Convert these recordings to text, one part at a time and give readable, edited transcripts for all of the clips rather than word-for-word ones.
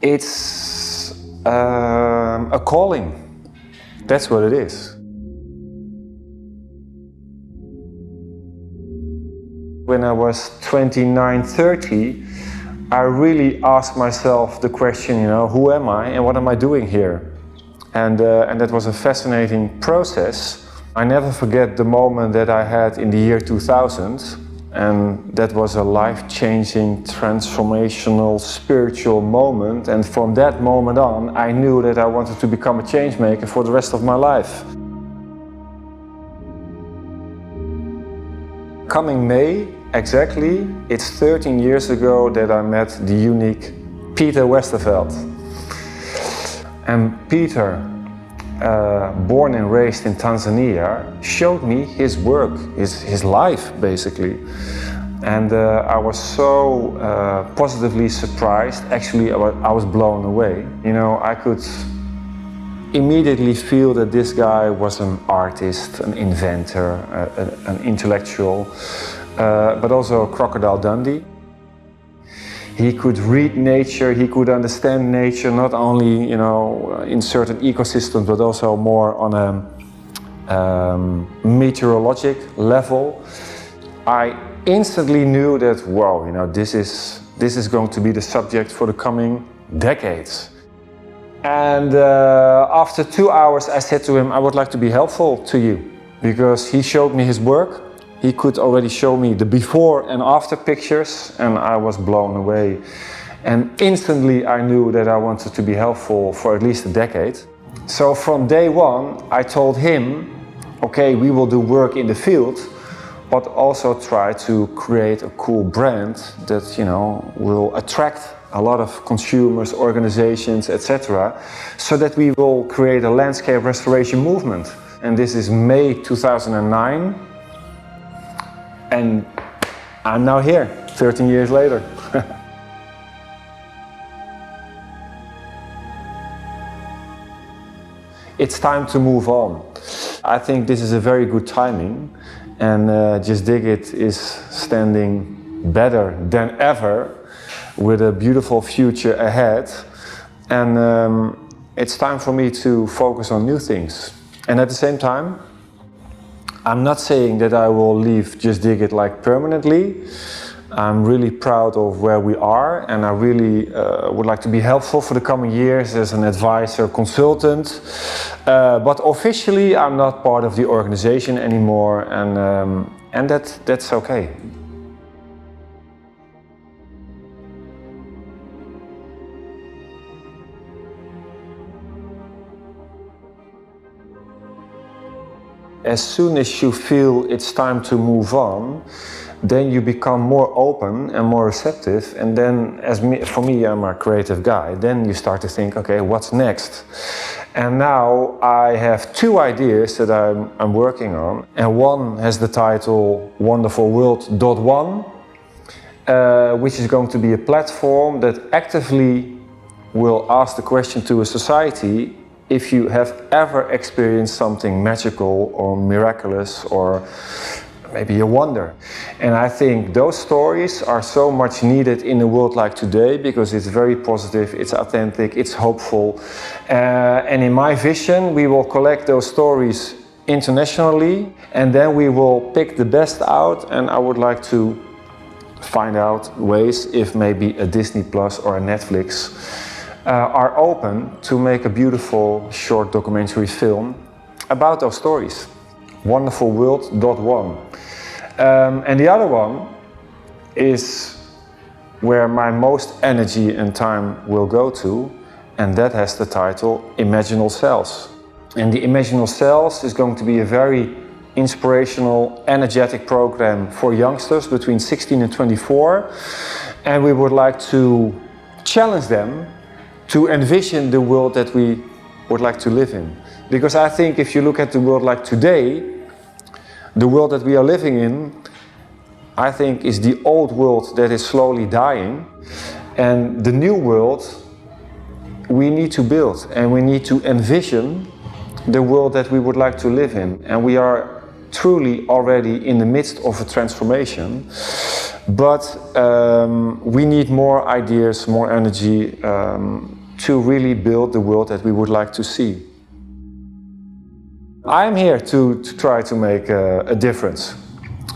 It's a calling. That's what it is. When I was 29, 30, I really asked myself the question, who am I and what am I doing here? And that was a fascinating process. I never forget the moment that I had in the year 2000, and that was a life-changing, transformational, spiritual moment. And from that moment on, I knew that I wanted to become a change maker for the rest of my life. Coming May, exactly, it's 13 years ago that I met the unique Peter Westerveld. And Peter, born and raised in Tanzania, showed me his work, his life basically. And I was so positively surprised, actually I was blown away. I could immediately feel that this guy was an artist, an inventor, an intellectual, but also a crocodile Dundee. He could read nature, he could understand nature, not only in certain ecosystems, but also more on a meteorologic level. I instantly knew that, wow, this is going to be the subject for the coming decades. And after 2 hours, I said to him, I would like to be helpful to you, because he showed me his work. He could already show me the before and after pictures, and I was blown away. And instantly I knew that I wanted to be helpful for at least a decade. So from day one, I told him, okay, we will do work in the field, but also try to create a cool brand that, will attract a lot of consumers, organizations, etc., so that we will create a landscape restoration movement. And this is May 2009. And I'm now here, 13 years later. It's time to move on. I think this is a very good timing, and Justdiggit is standing better than ever with a beautiful future ahead. And it's time for me to focus on new things. And at the same time, I'm not saying that I will leave Justdiggit permanently. I'm really proud of where we are, and I really would like to be helpful for the coming years as an advisor, consultant. But officially, I'm not part of the organization anymore, and that's okay. As soon as you feel it's time to move on, then you become more open and more receptive. And then, for me, I'm a creative guy. Then you start to think, okay, what's next? And now I have 2 ideas that I'm working on. And one has the title Wonderful World .1, which is going to be a platform that actively will ask the question to a society: if you have ever experienced something magical or miraculous or maybe a wonder. And I think those stories are so much needed in a world like today, because it's very positive, it's authentic, it's hopeful. And in my vision, we will collect those stories internationally, and then we will pick the best out. And I would like to find out ways if maybe a Disney Plus or a Netflix are open to make a beautiful short documentary film about those stories. Wonderful World .1. And the other one is where my most energy and time will go to, and that has the title Imaginal Cells. And the Imaginal Cells is going to be a very inspirational, energetic program for youngsters between 16 and 24. And we would like to challenge them to envision the world that we would like to live in. Because I think if you look at the world like today, the world that we are living in, I think is the old world that is slowly dying. And the new world we need to build, and we need to envision the world that we would like to live in. And we are truly already in the midst of a transformation. But we need more ideas, more energy to really build the world that we would like to see. I'm here to try to make a difference.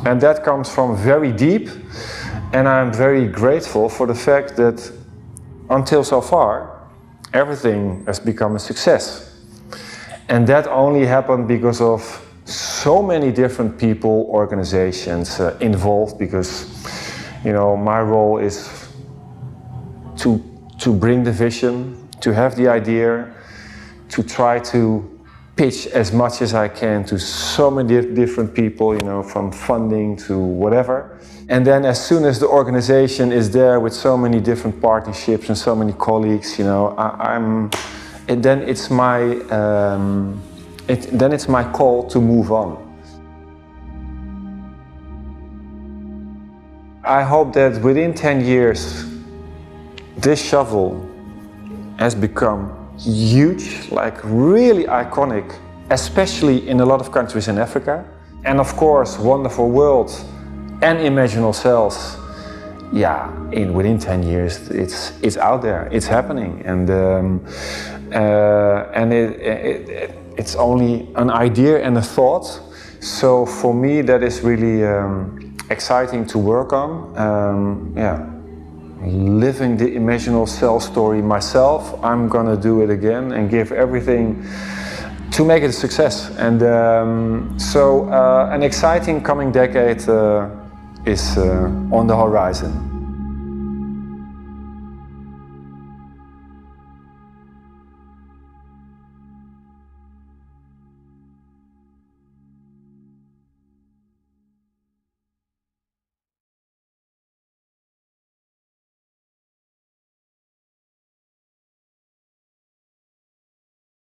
And that comes from very deep, and I'm very grateful for the fact that until so far, everything has become a success. And that only happened because of so many different people, organizations involved, because my role is to bring the vision, to have the idea, to try to pitch as much as I can to so many different people, from funding to whatever. And then as soon as the organization is there with so many different partnerships and so many colleagues, then it's my call to move on. I hope that within 10 years, this shovel has become huge, like really iconic, especially in a lot of countries in Africa. And of course, Wonderful World and Imaginal Cells, within 10 years, it's out there, it's happening. And it's only an idea and a thought. So for me, that is really exciting to work on. Living the Imaginal Cell story myself, I'm gonna do it again and give everything to make it a success. And an exciting coming decade is on the horizon.